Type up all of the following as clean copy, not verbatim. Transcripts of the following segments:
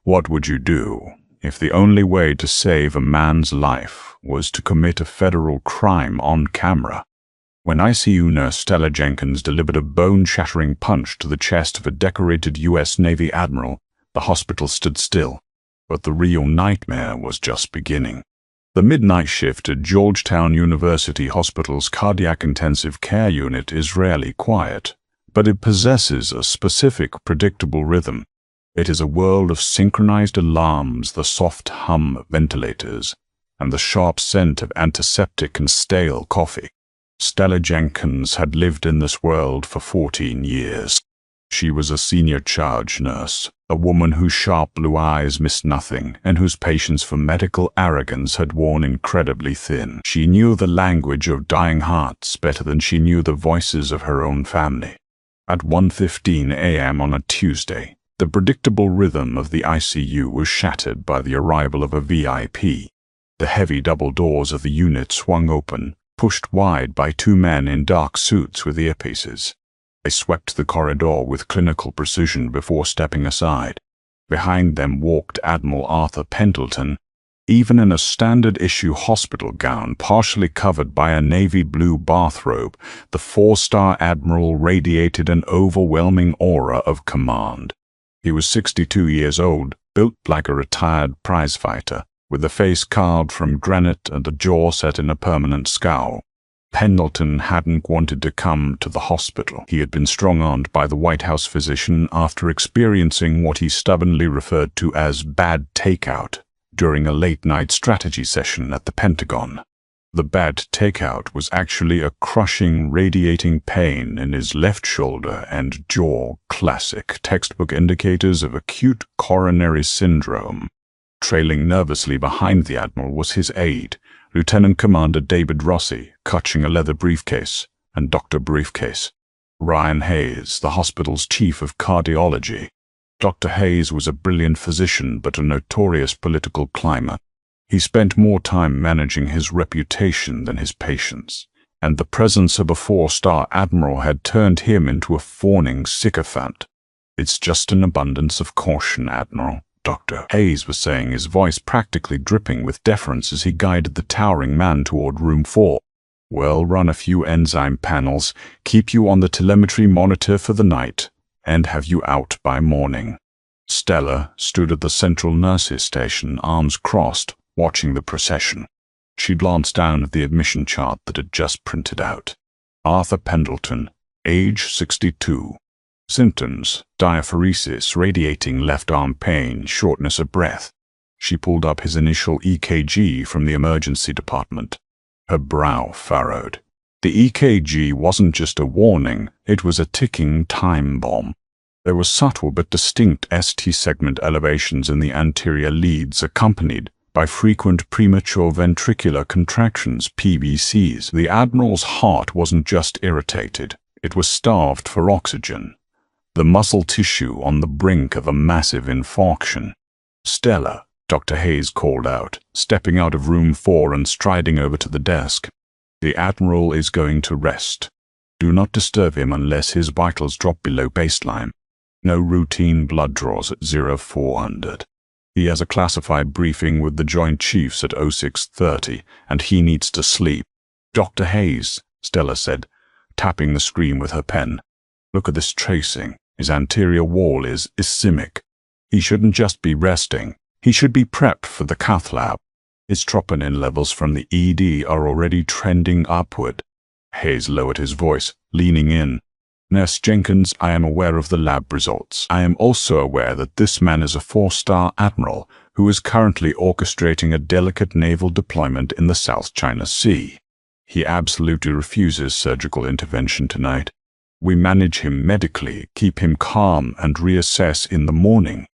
What would you do if the only way to save a man's life was to commit a federal crime on camera? When ICU nurse Stella Jenkins delivered a bone-shattering punch to the chest of a decorated U.S. Navy admiral, the hospital stood still. But the real nightmare was just beginning. The midnight shift at Georgetown University Hospital's cardiac intensive care unit is rarely quiet, but it possesses a specific, predictable rhythm. It is a world of synchronized alarms, the soft hum of ventilators, and the sharp scent of antiseptic and stale coffee. Stella Jenkins had lived in this world for 14 years. She was a senior charge nurse, a woman whose sharp blue eyes missed nothing and whose patience for medical arrogance had worn incredibly thin. She knew the language of dying hearts better than she knew the voices of her own family. At 1:15 a.m. on a Tuesday, the predictable rhythm of the ICU was shattered by the arrival of a VIP. The heavy double doors of the unit swung open, pushed wide by two men in dark suits with earpieces. They swept the corridor with clinical precision before stepping aside. Behind them walked Admiral Arthur Pendleton. Even in a standard-issue hospital gown partially covered by a navy blue bathrobe, the four-star admiral radiated an overwhelming aura of command. He was 62 years old, built like a retired prizefighter, with the face carved from granite and the jaw set in a permanent scowl. Pendleton hadn't wanted to come to the hospital. He had been strong-armed by the White House physician after experiencing what he stubbornly referred to as bad takeout during a late-night strategy session at the Pentagon. The bad takeout was actually a crushing, radiating pain in his left shoulder and jaw, classic textbook indicators of acute coronary syndrome. Trailing nervously behind the Admiral was his aide, Lieutenant Commander David Rossi, clutching a leather briefcase, and Dr. Briefcase. Ryan Hayes, the hospital's chief of cardiology. Dr. Hayes was a brilliant physician but a notorious political climber. He spent more time managing his reputation than his patients, and the presence of a four-star admiral had turned him into a fawning sycophant. "It's just an abundance of caution, Admiral," Dr. Hayes was saying, his voice practically dripping with deference as he guided the towering man toward room 4. "We'll run a few enzyme panels, keep you on the telemetry monitor for the night, and have you out by morning." Stella stood at the central nurses' station, arms crossed, watching the procession. She glanced down at the admission chart that had just printed out. Arthur Pendleton, age 62. Symptoms: diaphoresis, radiating left arm pain, shortness of breath. She pulled up his initial EKG from the emergency department. Her brow furrowed. The EKG wasn't just a warning, it was a ticking time bomb. There were subtle but distinct ST segment elevations in the anterior leads, accompanied by frequent premature ventricular contractions, PVCs. The Admiral's heart wasn't just irritated, it was starved for oxygen. The muscle tissue on the brink of a massive infarction. "Stella," Dr. Hayes called out, stepping out of room 4 and striding over to the desk. "The Admiral is going to rest. Do not disturb him unless his vitals drop below baseline. No routine blood draws at 0400. He has a classified briefing with the Joint Chiefs at 0630, and he needs to sleep." "Dr. Hayes," Stella said, tapping the screen with her pen. "Look at this tracing. His anterior wall is ischemic. He shouldn't just be resting. He should be prepped for the cath lab. His troponin levels from the ED are already trending upward." Hayes lowered his voice, leaning in. "Nurse Jenkins, I am aware of the lab results. I am also aware that this man is a four-star admiral who is currently orchestrating a delicate naval deployment in the South China Sea. He absolutely refuses surgical intervention tonight. We manage him medically, keep him calm, and reassess in the morning."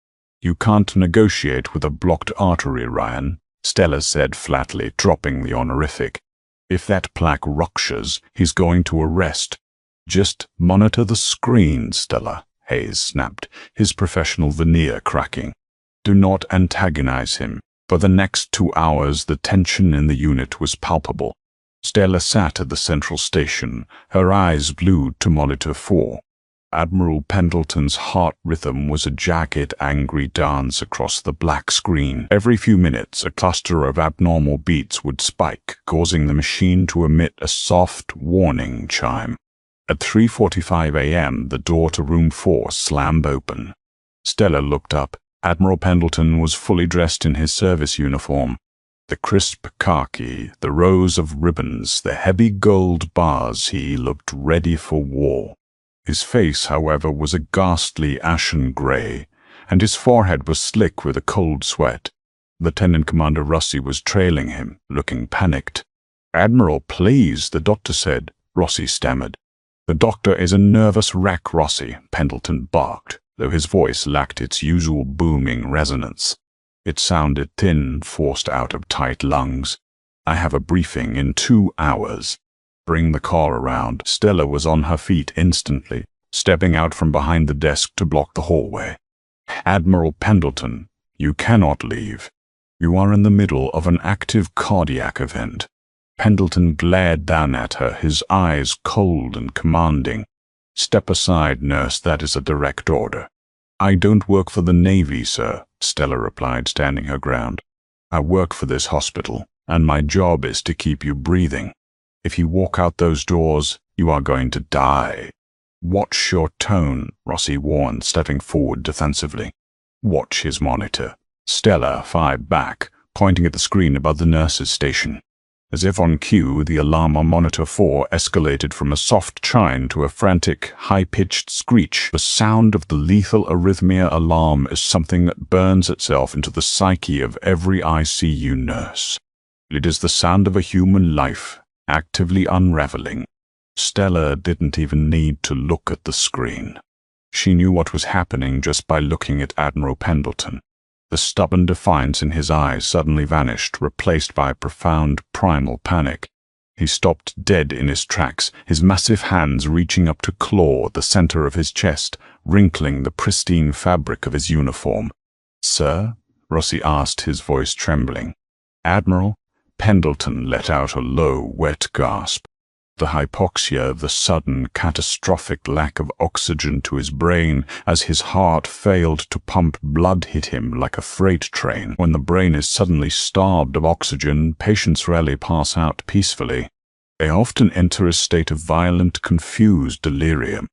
"You can't negotiate with a blocked artery, Ryan," Stella said flatly, dropping the honorific. "If that plaque ruptures, he's going to arrest." "Just monitor the screen, Stella," Hayes snapped, his professional veneer cracking. "Do not antagonize him." For the next 2 hours, the tension in the unit was palpable. Stella sat at the central station, her eyes glued to monitor 4. Admiral Pendleton's heart rhythm was a jagged, angry dance across the black screen. Every few minutes, a cluster of abnormal beats would spike, causing the machine to emit a soft, warning chime. At 3:45 a.m., the door to room 4 slammed open. Stella looked up. Admiral Pendleton was fully dressed in his service uniform. The crisp khaki, the rows of ribbons, the heavy gold bars, he looked ready for war. His face, however, was a ghastly ashen gray, and his forehead was slick with a cold sweat. Lieutenant Commander Rossi was trailing him, looking panicked. "Admiral, please," the doctor said. Rossi stammered. "The doctor is a nervous wreck, Rossi," Pendleton barked, though his voice lacked its usual booming resonance. It sounded thin, forced out of tight lungs. "I have a briefing in 2 hours. Bring the car around." Stella was on her feet instantly, stepping out from behind the desk to block the hallway. "Admiral Pendleton, you cannot leave. You are in the middle of an active cardiac event." Pendleton glared down at her, his eyes cold and commanding. "Step aside, nurse, that is a direct order." "I don't work for the Navy, sir," Stella replied, standing her ground. "I work for this hospital, and my job is to keep you breathing. If you walk out those doors, you are going to die." "Watch your tone," Rossi warned, stepping forward defensively. "Watch his monitor." Stella fired back, pointing at the screen above the nurse's station. As if on cue, the alarm on monitor 4 escalated from a soft chime to a frantic, high-pitched screech. The sound of the lethal arrhythmia alarm is something that burns itself into the psyche of every ICU nurse. It is the sound of a human life, actively unraveling. Stella didn't even need to look at the screen. She knew what was happening just by looking at Admiral Pendleton. The stubborn defiance in his eyes suddenly vanished, replaced by profound, primal panic. He stopped dead in his tracks, his massive hands reaching up to claw at the center of his chest, wrinkling the pristine fabric of his uniform. "Sir?" Rossi asked, his voice trembling. "Admiral?" Pendleton let out a low, wet gasp. The hypoxia of the sudden, catastrophic lack of oxygen to his brain as his heart failed to pump blood hit him like a freight train. When the brain is suddenly starved of oxygen, patients rarely pass out peacefully. They often enter a state of violent, confused delirium.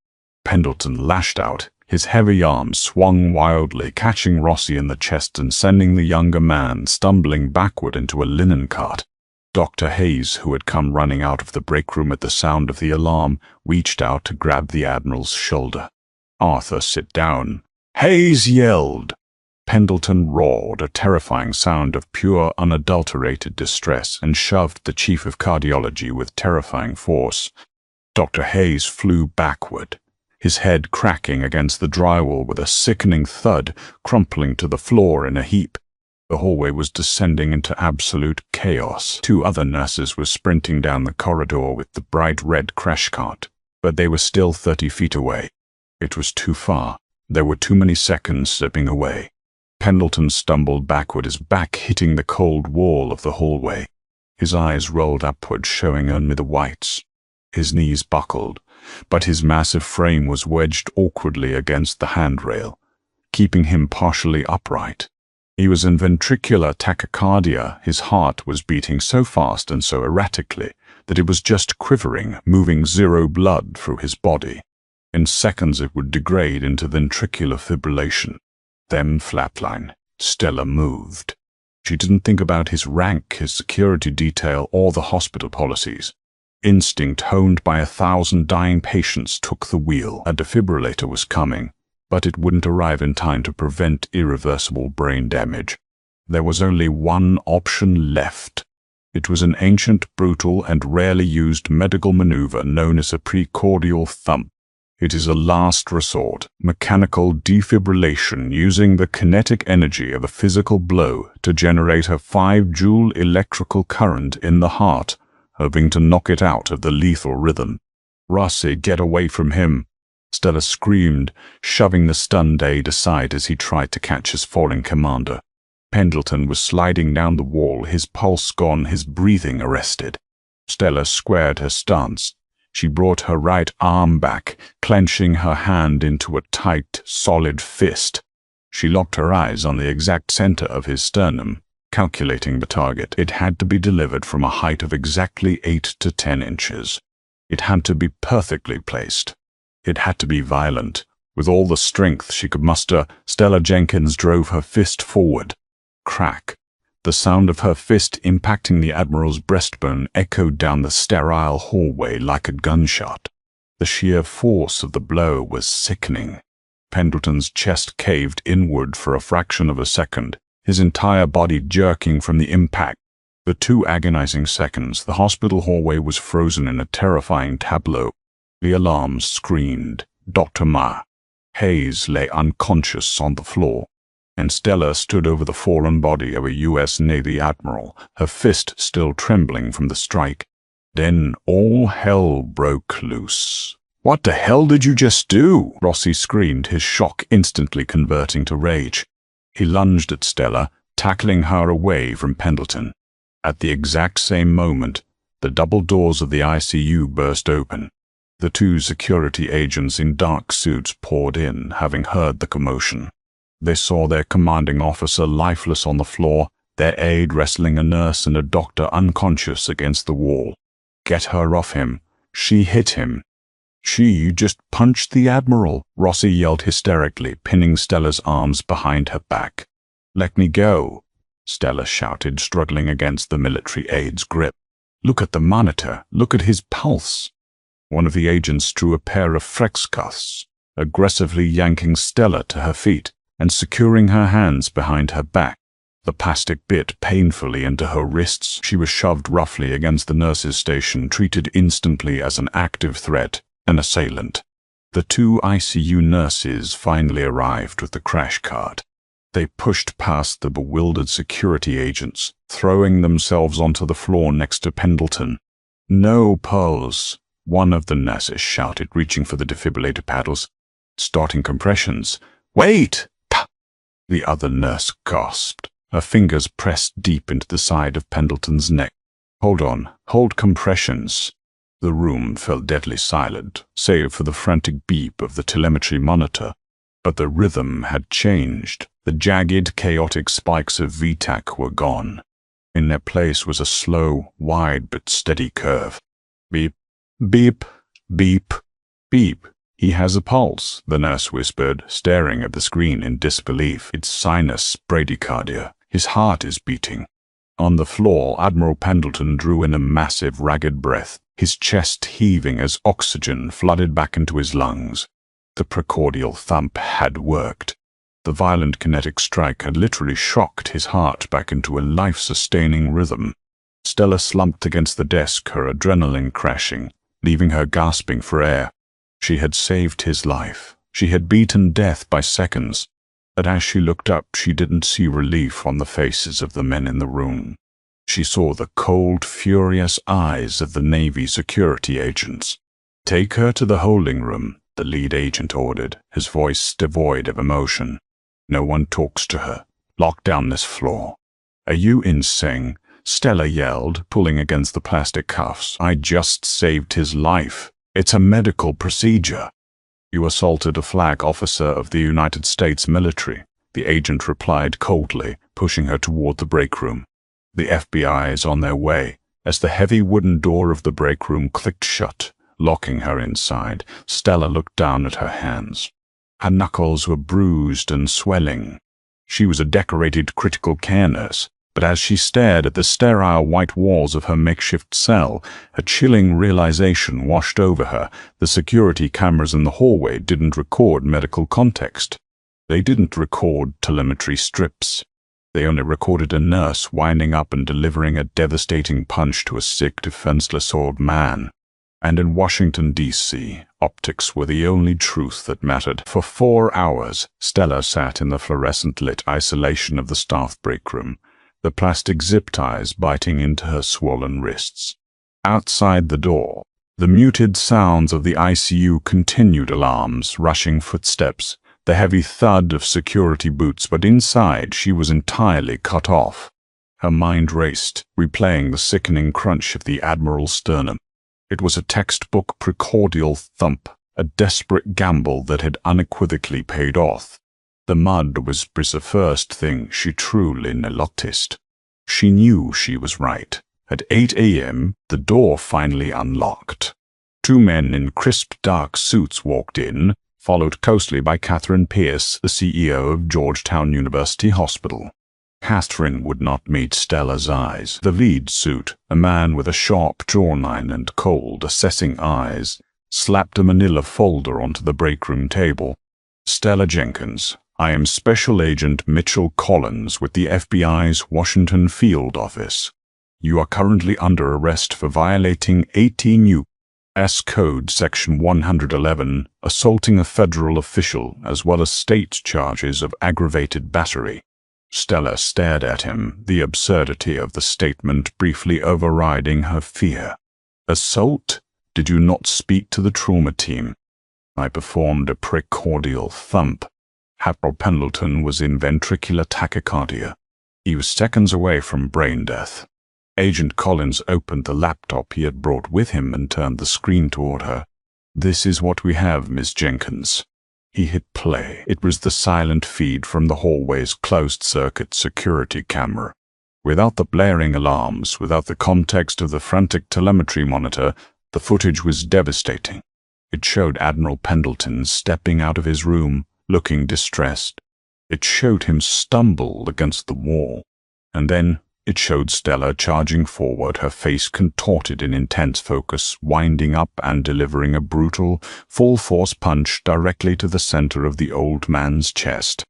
Pendleton lashed out. His heavy arms swung wildly, catching Rossi in the chest and sending the younger man stumbling backward into a linen cart. Dr. Hayes, who had come running out of the break room at the sound of the alarm, reached out to grab the Admiral's shoulder. "Arthur, sit down." Hayes yelled. Pendleton roared, a terrifying sound of pure, unadulterated distress, and shoved the chief of cardiology with terrifying force. Dr. Hayes flew backward, his head cracking against the drywall with a sickening thud, crumpling to the floor in a heap. The hallway was descending into absolute chaos. 2 other nurses were sprinting down the corridor with the bright red crash cart, but they were still 30 feet away. It was too far. There were too many seconds slipping away. Pendleton stumbled backward, his back hitting the cold wall of the hallway. His eyes rolled upward, showing only the whites. His knees buckled, but his massive frame was wedged awkwardly against the handrail, keeping him partially upright. He was in ventricular tachycardia. His heart was beating so fast and so erratically that it was just quivering, moving zero blood through his body. In seconds it would degrade into ventricular fibrillation. Then flatline. Stella moved. She didn't think about his rank, his security detail, or the hospital policies. Instinct, honed by 1,000 dying patients, took the wheel. A defibrillator was coming, but it wouldn't arrive in time to prevent irreversible brain damage. There was only one option left. It was an ancient, brutal, and rarely used medical maneuver known as a precordial thump. It is a last resort, mechanical defibrillation using the kinetic energy of a physical blow to generate a 5-joule electrical current in the heart, hoping to knock it out of the lethal rhythm. "Rossi, get away from him!" Stella screamed, shoving the stunned aide aside as he tried to catch his falling commander. Pendleton was sliding down the wall, his pulse gone, his breathing arrested. Stella squared her stance. She brought her right arm back, clenching her hand into a tight, solid fist. She locked her eyes on the exact center of his sternum, calculating the target. It had to be delivered from a height of exactly 8 to 10 inches. It had to be perfectly placed. It had to be violent. With all the strength she could muster, Stella Jenkins drove her fist forward. Crack. The sound of her fist impacting the Admiral's breastbone echoed down the sterile hallway like a gunshot. The sheer force of the blow was sickening. Pendleton's chest caved inward for a fraction of a second, his entire body jerking from the impact. For 2 agonizing seconds, the hospital hallway was frozen in a terrifying tableau. The alarms screamed. Dr. Ma. Hayes lay unconscious on the floor, and Stella stood over the fallen body of a U.S. Navy admiral, her fist still trembling from the strike. Then all hell broke loose. "What the hell did you just do?" Rossi screamed, his shock instantly converting to rage. He lunged at Stella, tackling her away from Pendleton. At the exact same moment, the double doors of the ICU burst open. The 2 security agents in dark suits poured in, having heard the commotion. They saw their commanding officer lifeless on the floor, their aide wrestling a nurse and a doctor unconscious against the wall. "Get her off him. She hit him." "She just punched the Admiral," Rossi yelled hysterically, pinning Stella's arms behind her back. "Let me go," Stella shouted, struggling against the military aide's grip. "Look at the monitor. Look at his pulse." One of the agents drew a pair of Frex cuffs, aggressively yanking Stella to her feet and securing her hands behind her back. The plastic bit painfully into her wrists. She was shoved roughly against the nurse's station, treated instantly as an active threat, an assailant. The 2 ICU nurses finally arrived with the crash cart. They pushed past the bewildered security agents, throwing themselves onto the floor next to Pendleton. "No pulse," one of the nurses shouted, reaching for the defibrillator paddles. "Starting compressions." "Wait!" The other nurse gasped, her fingers pressed deep into the side of Pendleton's neck. "Hold on. Hold compressions." The room fell deadly silent, save for the frantic beep of the telemetry monitor. But the rhythm had changed. The jagged, chaotic spikes of VTAC were gone. In their place was a slow, wide but steady curve. Beep, beep, beep, beep. "He has a pulse," the nurse whispered, staring at the screen in disbelief. "It's sinus bradycardia. His heart is beating." On the floor, Admiral Pendleton drew in a massive, ragged breath, his chest heaving as oxygen flooded back into his lungs. The precordial thump had worked. The violent kinetic strike had literally shocked his heart back into a life-sustaining rhythm. Stella slumped against the desk, her adrenaline crashing, leaving her gasping for air. She had saved his life. She had beaten death by seconds. But as she looked up, she didn't see relief on the faces of the men in the room. She saw the cold, furious eyes of the Navy security agents. "Take her to the holding room," the lead agent ordered, his voice devoid of emotion. "No one talks to her. Lock down this floor." "Are you insane?" Stella yelled, pulling against the plastic cuffs. "I just saved his life. It's a medical procedure." "You assaulted a flag officer of the United States military," the agent replied coldly, pushing her toward the break room. "The FBI is on their way." As the heavy wooden door of the break room clicked shut, locking her inside, Stella looked down at her hands. Her knuckles were bruised and swelling. She was a decorated critical care nurse, but as she stared at the sterile white walls of her makeshift cell, a chilling realization washed over her. The security cameras in the hallway didn't record medical context. They didn't record telemetry strips. They only recorded a nurse winding up and delivering a devastating punch to a sick, defenseless old man. And in Washington, D.C., optics were the only truth that mattered. For 4 hours, Stella sat in the fluorescent-lit isolation of the staff break room, the plastic zip ties biting into her swollen wrists. Outside the door, the muted sounds of the ICU continued, alarms, rushing footsteps, the heavy thud of security boots, but inside she was entirely cut off. Her mind raced, replaying the sickening crunch of the Admiral's sternum. It was a textbook precordial thump, a desperate gamble that had unequivocally paid off. The mud was the first thing she truly noticed. She knew she was right. At 8 a.m., the door finally unlocked. Two men in crisp dark suits walked in, followed closely by Catherine Pierce, the CEO of Georgetown University Hospital. Catherine would not meet Stella's eyes. The lead suit, a man with a sharp jawline and cold, assessing eyes, slapped a manila folder onto the breakroom table. "Stella Jenkins, I am Special Agent Mitchell Collins with the FBI's Washington Field Office. You are currently under arrest for violating 18 U.S. Code Section 111, assaulting a federal official, as well as state charges of aggravated battery." Stella stared at him, the absurdity of the statement briefly overriding her fear. "Assault? Did you not speak to the trauma team?" "I performed a precordial thump. Admiral Pendleton was in ventricular tachycardia. He was seconds away from brain death." Agent Collins opened the laptop he had brought with him and turned the screen toward her. "This is what we have, Miss Jenkins." He hit play. It was the silent feed from the hallway's closed-circuit security camera. Without the blaring alarms, without the context of the frantic telemetry monitor, the footage was devastating. It showed Admiral Pendleton stepping out of his room, looking distressed. It showed him stumble against the wall. And then it showed Stella charging forward, her face contorted in intense focus, winding up and delivering a brutal, full-force punch directly to the center of the old man's chest.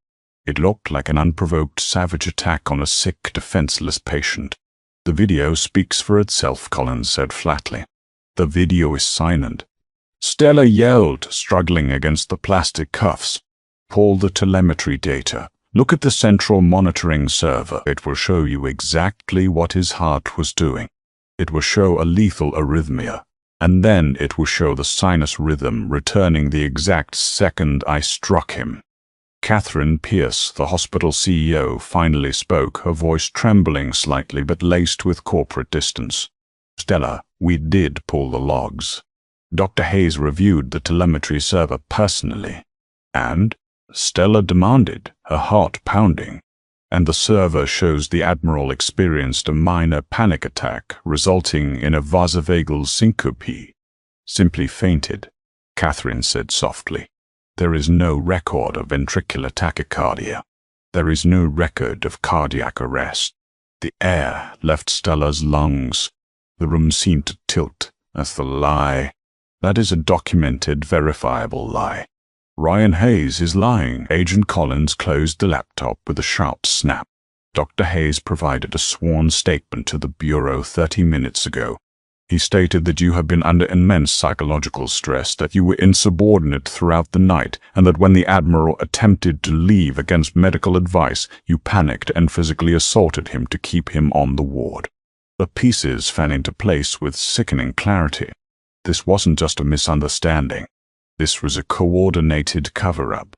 It looked like an unprovoked savage attack on a sick, defenseless patient. "The video speaks for itself," Collins said flatly. "The video is silent." Stella yelled, struggling against the plastic cuffs. "Pull the telemetry data. Look at the central monitoring server. It will show you exactly what his heart was doing. It will show a lethal arrhythmia. And then it will show the sinus rhythm returning the exact second I struck him." Catherine Pierce, the hospital CEO, finally spoke, her voice trembling slightly but laced with corporate distance. "Stella, we did pull the logs. Dr. Hayes reviewed the telemetry server personally. And?" Stella demanded, her heart pounding. "And the server shows the Admiral experienced a minor panic attack, resulting in a vasovagal syncope. Simply fainted," Catherine said softly. "There is no record of ventricular tachycardia. There is no record of cardiac arrest." The air left Stella's lungs. The room seemed to tilt as the lie. "That is a documented, verifiable lie. Ryan Hayes is lying." Agent Collins closed the laptop with a sharp snap. "Dr. Hayes provided a sworn statement to the Bureau 30 minutes ago. He stated that you had been under immense psychological stress, that you were insubordinate throughout the night, and that when the Admiral attempted to leave against medical advice, you panicked and physically assaulted him to keep him on the ward." The pieces fell into place with sickening clarity. This wasn't just a misunderstanding. This was a coordinated cover-up.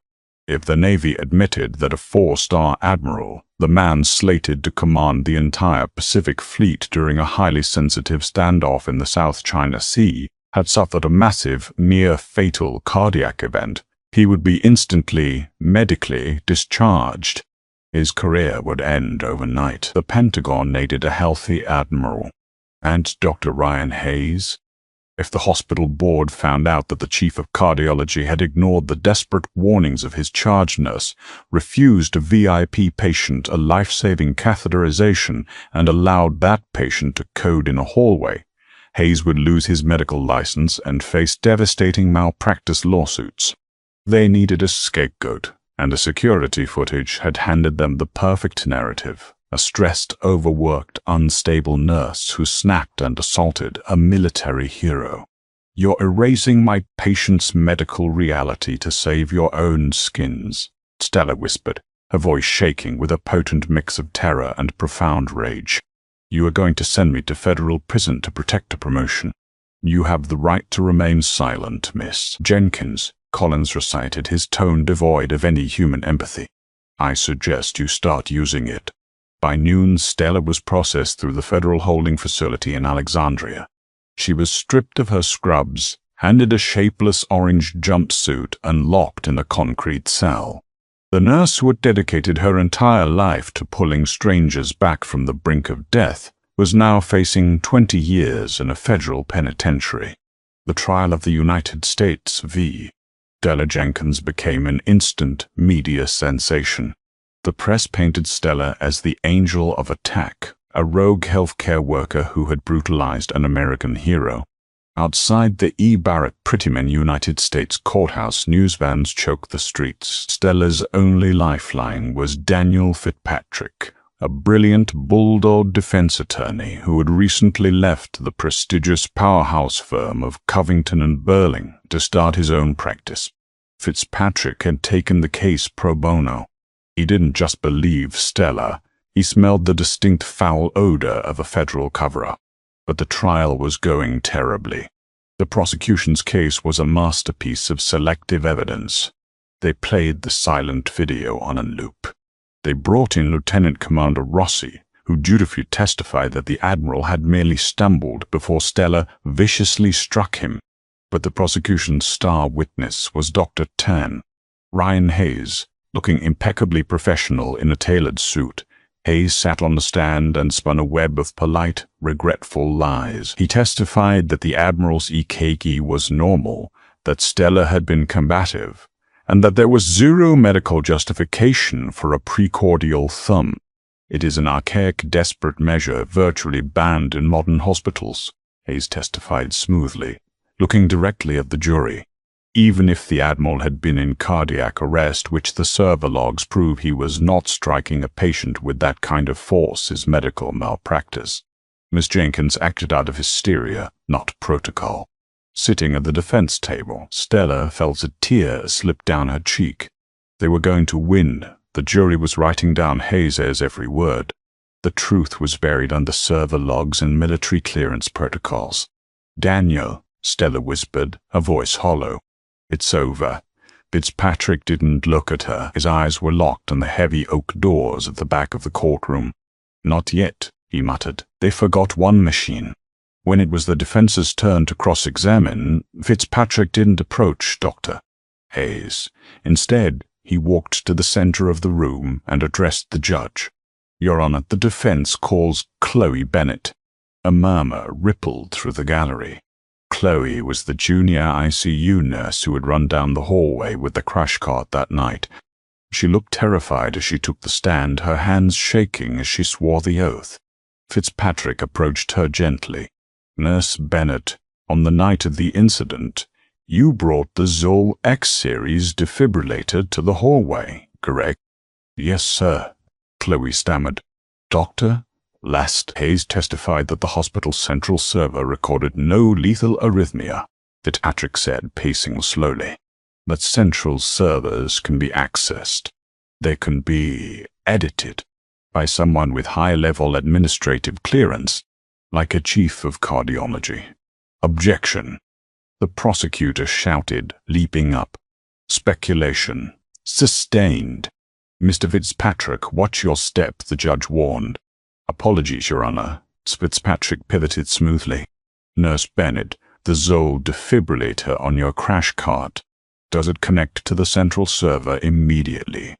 If the Navy admitted that a 4-star admiral, the man slated to command the entire Pacific Fleet during a highly sensitive standoff in the South China Sea, had suffered a massive, near-fatal cardiac event, he would be instantly, medically discharged. His career would end overnight. The Pentagon needed a healthy admiral. And Dr. Ryan Hayes? If the hospital board found out that the chief of cardiology had ignored the desperate warnings of his charge nurse, refused a VIP patient a life-saving catheterization, and allowed that patient to code in a hallway, Hayes would lose his medical license and face devastating malpractice lawsuits. They needed a scapegoat, and the security footage had handed them the perfect narrative. A stressed, overworked, unstable nurse who snapped and assaulted a military hero. "You're erasing my patient's medical reality to save your own skins," Stella whispered, her voice shaking with a potent mix of terror and profound rage. "You are going to send me to federal prison to protect a promotion. You have the right to remain silent, Miss Jenkins," Collins recited, his tone devoid of any human empathy. "I suggest you start using it." By noon, Stella was processed through the federal holding facility in Alexandria. She was stripped of her scrubs, handed a shapeless orange jumpsuit, and locked in a concrete cell. The nurse who had dedicated her entire life to pulling strangers back from the brink of death was now facing 20 years in a federal penitentiary. The trial of the United States v. Stella Jenkins became an instant media sensation. The press painted Stella as the angel of attack, a rogue healthcare worker who had brutalized an American hero. Outside the E. Barrett Prettyman United States Courthouse, news vans choked the streets. Stella's only lifeline was Daniel Fitzpatrick, a brilliant bulldog defense attorney who had recently left the prestigious powerhouse firm of Covington and Burling to start his own practice. Fitzpatrick had taken the case pro bono. He didn't just believe Stella, he smelled the distinct foul odor of a federal cover-up. But the trial was going terribly. The prosecution's case was a masterpiece of selective evidence. They played the silent video on a loop. They brought in Lieutenant Commander Rossi, who dutifully testified that the Admiral had merely stumbled before Stella viciously struck him. But the prosecution's star witness was Dr. Tan. Ryan Hayes, looking impeccably professional in a tailored suit, Hayes sat on the stand and spun a web of polite, regretful lies. He testified that the Admiral's EKG was normal, that Stella had been combative, and that there was zero medical justification for a precordial thumb. It is an archaic, desperate measure virtually banned in modern hospitals, Hayes testified smoothly, looking directly at the jury. Even if the Admiral had been in cardiac arrest, which the server logs prove he was not, striking a patient with that kind of force is medical malpractice. Miss Jenkins acted out of hysteria, not protocol. Sitting at the defense table, Stella felt a tear slip down her cheek. They were going to win. The jury was writing down Hayes' every word. The truth was buried under server logs and military clearance protocols. "Daniel," Stella whispered, her voice hollow. "It's over." Fitzpatrick didn't look at her. His eyes were locked on the heavy oak doors at the back of the courtroom. "Not yet," he muttered. "They forgot one machine." When it was the defense's turn to cross-examine, Fitzpatrick didn't approach Dr. Hayes. Instead, he walked to the center of the room and addressed the judge. "Your Honor, the defense calls Chloe Bennett." A murmur rippled through the gallery. Chloe was the junior ICU nurse who had run down the hallway with the crash cart that night. She looked terrified as she took the stand, her hands shaking as she swore the oath. Fitzpatrick approached her gently. "Nurse Bennett, on the night of the incident, you brought the Zoll X-series defibrillator to the hallway, correct?" "Yes, sir," Chloe stammered. "Doctor?" Hayes testified that the hospital's central server recorded no lethal arrhythmia, Fitzpatrick said, pacing slowly. But central servers can be accessed. They can be edited by someone with high-level administrative clearance, like a chief of cardiology. "Objection," the prosecutor shouted, leaping up. "Speculation. Sustained." "Mr. Fitzpatrick, watch your step," the judge warned. "Apologies, Your Honor." Fitzpatrick pivoted smoothly. "Nurse Bennett, the Zoll defibrillator on your crash cart. Does it connect to the central server immediately?"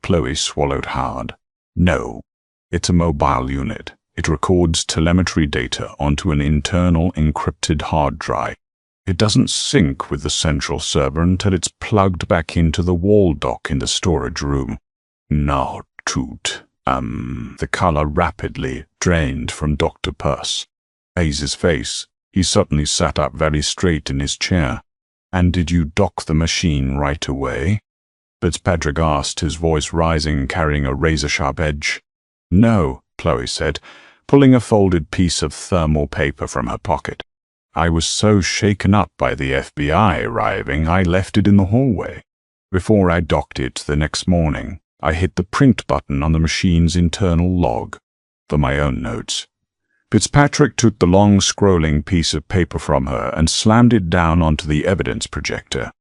Chloe swallowed hard. "No. It's a mobile unit. It records telemetry data onto an internal encrypted hard drive. It doesn't sync with the central server until it's plugged back into the wall dock in the storage room." "No, toot." The color rapidly drained from Dr. Puss. Hayes' face. He suddenly sat up very straight in his chair. "And did you dock the machine right away?" Fitzpatrick asked, his voice rising, carrying a razor-sharp edge. "No," Chloe said, pulling a folded piece of thermal paper from her pocket. "I was so shaken up by the FBI arriving, I left it in the hallway. Before I docked it the next morning, I hit the print button on the machine's internal log for my own notes." Fitzpatrick took the long scrolling piece of paper from her and slammed it down onto the evidence projector.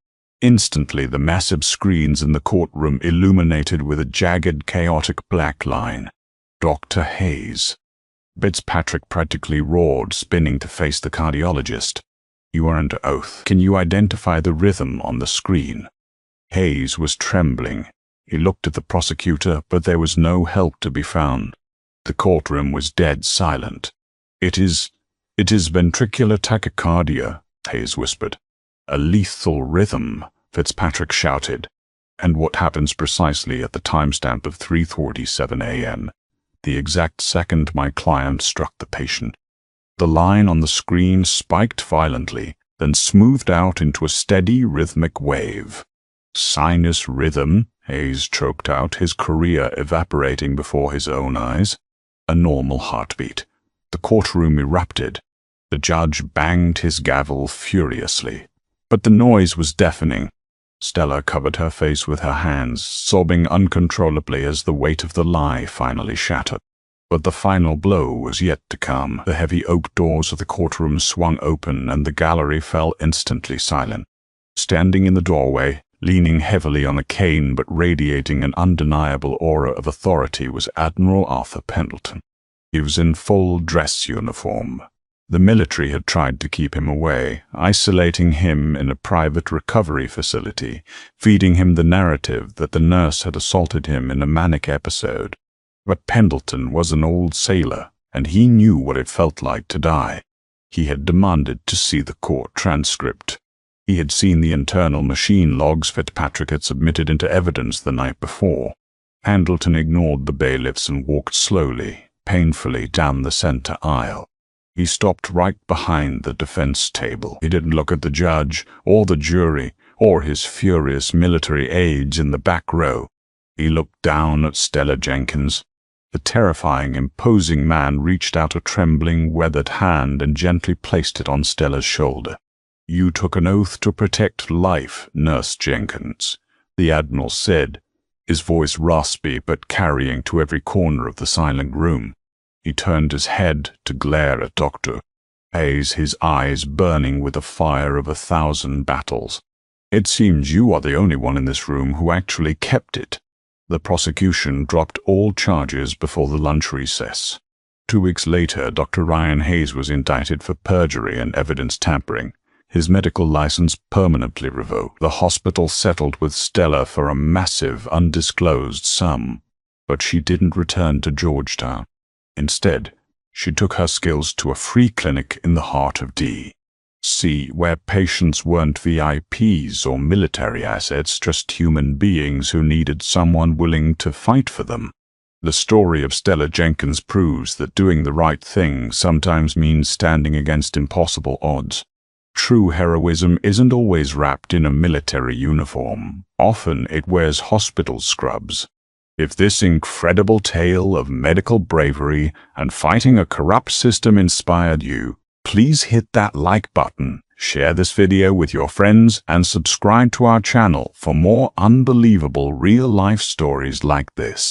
Instantly, the massive screens in the courtroom illuminated with a jagged, chaotic black line. Dr. Hayes. Fitzpatrick practically roared, spinning to face the cardiologist. "You are under oath. Can you identify the rhythm on the screen?" Hayes was trembling. He looked at the prosecutor, but there was no help to be found. The courtroom was dead silent. It is ventricular tachycardia," Hayes whispered. "A lethal rhythm," Fitzpatrick shouted. "And what happens precisely at the timestamp of 3:47 a.m., the exact second my client struck the patient?" The line on the screen spiked violently, then smoothed out into a steady rhythmic wave. "Sinus rhythm," Hayes choked out, his career evaporating before his own eyes. "A normal heartbeat." The courtroom erupted. The judge banged his gavel furiously. But the noise was deafening. Stella covered her face with her hands, sobbing uncontrollably as the weight of the lie finally shattered. But the final blow was yet to come. The heavy oak doors of the courtroom swung open, and the gallery fell instantly silent. Standing in the doorway, leaning heavily on a cane but radiating an undeniable aura of authority, was Admiral Arthur Pendleton. He was in full dress uniform. The military had tried to keep him away, isolating him in a private recovery facility, feeding him the narrative that the nurse had assaulted him in a manic episode. But Pendleton was an old sailor, and he knew what it felt like to die. He had demanded to see the court transcript. He had seen the internal machine logs Fitzpatrick had submitted into evidence the night before. Pendleton ignored the bailiffs and walked slowly, painfully down the center aisle. He stopped right behind the defense table. He didn't look at the judge, or the jury, or his furious military aides in the back row. He looked down at Stella Jenkins. The terrifying, imposing man reached out a trembling, weathered hand and gently placed it on Stella's shoulder. "You took an oath to protect life, Nurse Jenkins," the Admiral said, his voice raspy but carrying to every corner of the silent room. He turned his head to glare at Dr. Hayes, his eyes burning with the fire of 1,000 battles. "It seems you are the only one in this room who actually kept it." The prosecution dropped all charges before the lunch recess. 2 weeks later, Dr. Ryan Hayes was indicted for perjury and evidence tampering. His medical license permanently revoked. The hospital settled with Stella for a massive, undisclosed sum, but she didn't return to Georgetown. Instead, she took her skills to a free clinic in the heart of D.C., where patients weren't VIPs or military assets, just human beings who needed someone willing to fight for them. The story of Stella Jenkins proves that doing the right thing sometimes means standing against impossible odds. True heroism isn't always wrapped in a military uniform. Often it wears hospital scrubs. If this incredible tale of medical bravery and fighting a corrupt system inspired you, please hit that like button, share this video with your friends, and subscribe to our channel for more unbelievable real-life stories like this.